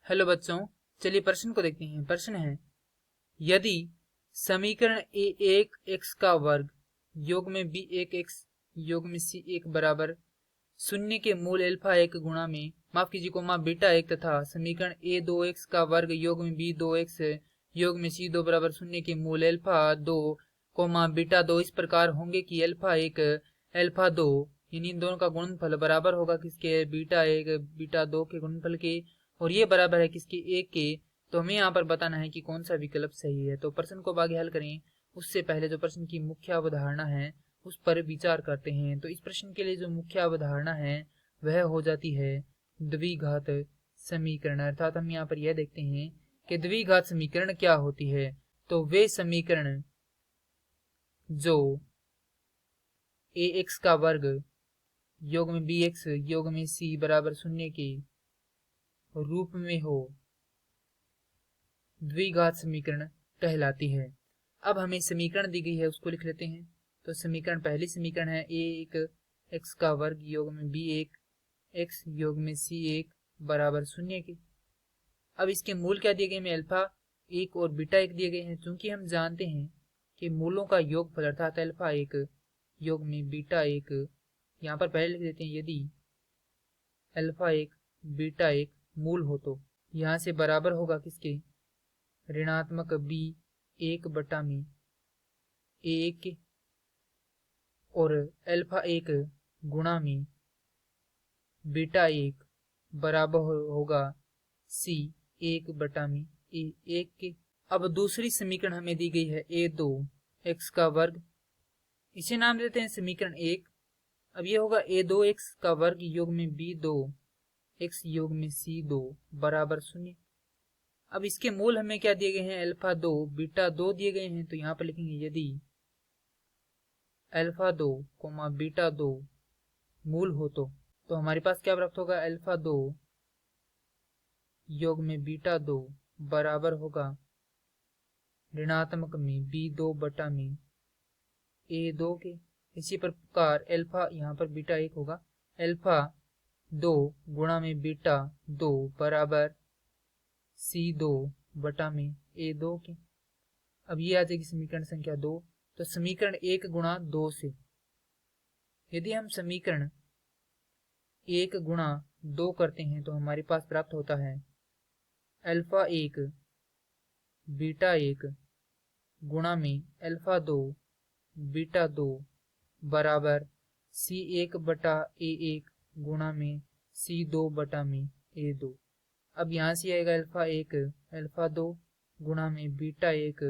Hello बच्चों, चलिए प्रश्न को देखते हैं। प्रश्न है, यदि समीकरण ए एक एक्स का वर्ग योग में बी एक एक्स योग में सी एक बराबर शून्य के मूल अल्फा एक गुणा में माफ कीजिए कोमा बीटा एक तथा समीकरण ए दो एक्स का वर्ग योग में बी दो एक्स योग में सी दो बराबर शून्य के मूल अल्फा दो कोमा बीटा दो इस प्रकार होंगे कि अल्फा एक अल्फा दो यानी इन दोनों का गुणनफल बराबर होगा किसके, बीटा एक बीटा दो के गुणनफल के, और ये बराबर है किसके, एक के। तो हमें यहाँ पर बताना है कि कौन सा विकल्प सही है। तो प्रश्न को आगे हल करें उससे पहले जो प्रश्न की मुख्य अवधारणा है उस पर विचार करते हैं। तो इस प्रश्न के लिए जो मुख्य अवधारणा है वह हो जाती है द्विघात समीकरण। अर्थात हम यहाँ पर यह देखते हैं कि द्विघात समीकरण क्या होती है। तो वे समीकरण जो ए एक्स का वर्ग योग में बी एक्स योग में सी बराबर शून्य के रूप में हो द्विघात समीकरण कहलाती है। अब हमें समीकरण दी गई है उसको लिख लेते हैं। तो समीकरण पहली समीकरण है ए एक एक्स का वर्ग योग में बी एक एक्स योग में सी एक बराबर शून्य के। अब इसके मूल क्या दिए गए हैं, अल्फा एक और बीटा एक दिए गए हैं। चूंकि हम जानते हैं कि मूलों का योगफल अर्थात अल्फा एक योग में बीटा एक, यहाँ पर पहले लिख देते हैं यदि अल्फा एक बीटा एक मूल हो तो यहाँ से बराबर होगा किसके, ऋणात्मक बी एक बटा में ए एक के, और अल्फा एक गुणा में बीटा एक बराबर होगा सी एक बटा में ए एक के। अब दूसरी समीकरण हमें दी गई है ए दो एक्स का वर्ग, इसे नाम देते हैं समीकरण एक। अब ये होगा ए दो एक्स का वर्ग योग में बी दो एक्स योग में सी दो बराबर शून्य। अब इसके मूल हमें क्या दिए गए हैं, अल्फा दो बीटा दो दिए गए हैं। तो यहाँ पर लिखेंगे यदि अल्फा दो कोमा बीटा दो मूल हो तो हमारे पास क्या प्राप्त होगा, अल्फा दो योग में बीटा दो बराबर होगा ऋणात्मक में बी दो बटा में ए दो के। इसी प्रकार अल्फा यहाँ पर बीटा एक होगा, अल्फा दो गुणा में बीटा दो बराबर सी दो बटा में ए दो के। अब ये आ जाएगी समीकरण संख्या दो। तो समीकरण एक गुणा दो से यदि हम समीकरण एक गुणा दो करते हैं तो हमारे पास प्राप्त होता है अल्फा एक बीटा एक गुणा में अल्फा दो बीटा दो बराबर सी एक बटा ए एक गुणा में सी दो बटा में ए दो। अब यहाँ से आएगा अल्फा दो गुणा में बीटा एक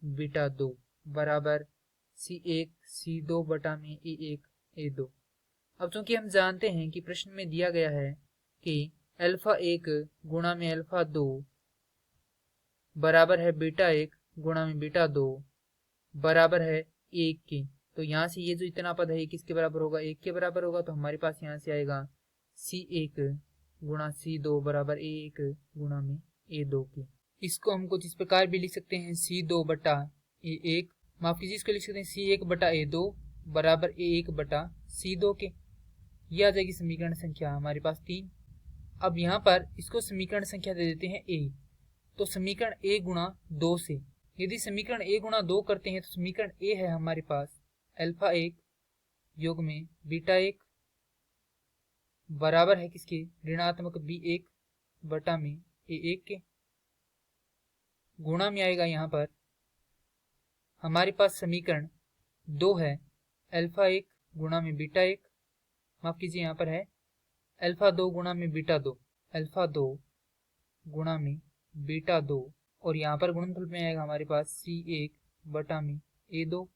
बीटा दो बराबर सी एक सी दो बटा में ए एक ए दो। अब चूंकि हम जानते हैं कि प्रश्न में दिया गया है कि अल्फा एक गुणा में अल्फा दो बराबर है बीटा एक गुणा में बीटा दो बराबर है एक के, तो यहाँ से ये जो इतना पद है किसके बराबर होगा, एक के बराबर होगा। तो हमारे पास यहाँ से आएगा सी एक गुणा सी दो बराबर ए एक गुणा में ए दो के। इसको हम कुछ इस प्रकार भी लिख सकते हैं सी दो बटा ए एक, माफ कीजिए इसको लिख सकते हैं सी एक बटा ए दो बराबर ए एक बटा सी दो के। यह आ जाएगी समीकरण संख्या हमारे पास 3। अब यहाँ पर इसको समीकरण संख्या दे देते हैं ए। तो समीकरण ए गुणा दो से यदि समीकरण ए गुणा दो करते हैं तो समीकरण ए है हमारे पास अल्फा एक योग में बीटा एक बराबर है किसके, ऋणात्मक बी एक बटा में ए एक के। गुणा में आएगा यहाँ पर हमारे पास समीकरण दो है अल्फा एक गुणा में बीटा एक, माफ कीजिए यहाँ पर है अल्फा दो गुणा में बीटा दो, अल्फा दो गुणा में बीटा दो, और यहाँ पर गुणनफल में आएगा हमारे पास सी एक बटा में ए दो,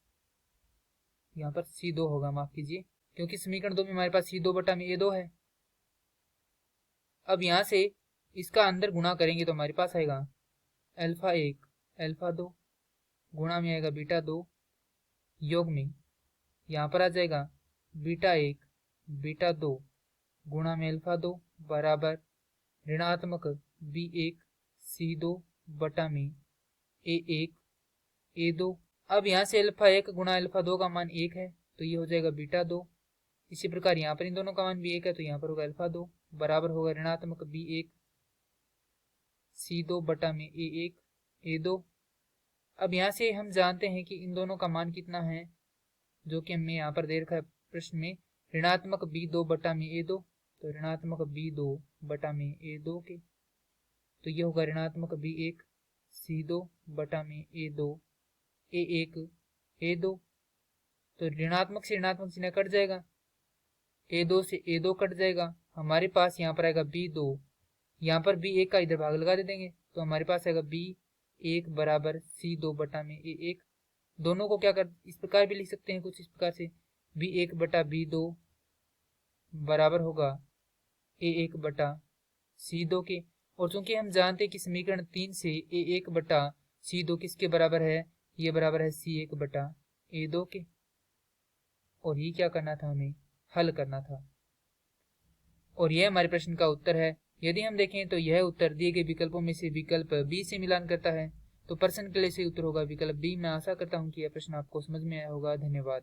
यहाँ पर सी दो होगा, माफ कीजिए क्योंकि समीकरण दो में हमारे पास सी दो बटा में ए दो है। अब यहाँ से इसका अंदर गुणा करेंगे तो हमारे पास आएगा अल्फा एक अल्फा दो गुणा में आएगा बीटा दो योग में यहाँ पर आ जाएगा बीटा एक बीटा दो गुणा में अल्फा दो बराबर ऋणात्मक बी एक सी दो बटा में ए एक ए दो। अब यहाँ से अल्फा एक गुणा अल्फा दो का मान एक है तो ये हो जाएगा बीटा दो। इसी प्रकार यहाँ पर इन दोनों का मान भी एक है तो यहाँ पर होगा अल्फा दो बराबर होगा ऋणात्मक बी एक C2 बटा में A1 A2। अब यहाँ से हम जानते हैं कि इन दोनों का मान कितना है, जो कि हमें यहाँ पर दे रखा है प्रश्न में, ऋणात्मक B2 बटा में A2। तो ऋणात्मक B2 बटा में A2 के, तो ये होगा ऋणात्मक B1 C2 बटा में A2 A1 A2। तो ऋणात्मक से ऋणात्मक चिन्ह कट जाएगा, A2 से A2 कट जाएगा। हमारे पास यहाँ पर आएगा B2, यहाँ पर B1 का इधर भाग लगा दे देंगे, तो हमारे पास आएगा B1 बराबर C2 बटा में A1। दोनों को क्या कर इस प्रकार भी लिख सकते हैं, कुछ इस प्रकार से, B1 बटा B2 बराबर होगा A1 बटा C2 के। और चूंकि हम जानते हैं कि समीकरण 3 से A1 बटा C2 किसके बराबर है, ये बराबर है C1 बटा A2 के। और ये क्या करना था, हमें हल करना था। और यह हमारे प्रश्न का उत्तर है। यदि हम देखें तो यह उत्तर दिए गए विकल्पों में से विकल्प बी से मिलान करता है, तो प्रश्न के लिए सही उत्तर होगा विकल्प बी। मैं आशा करता हूं कि यह प्रश्न आपको समझ में आया होगा। धन्यवाद।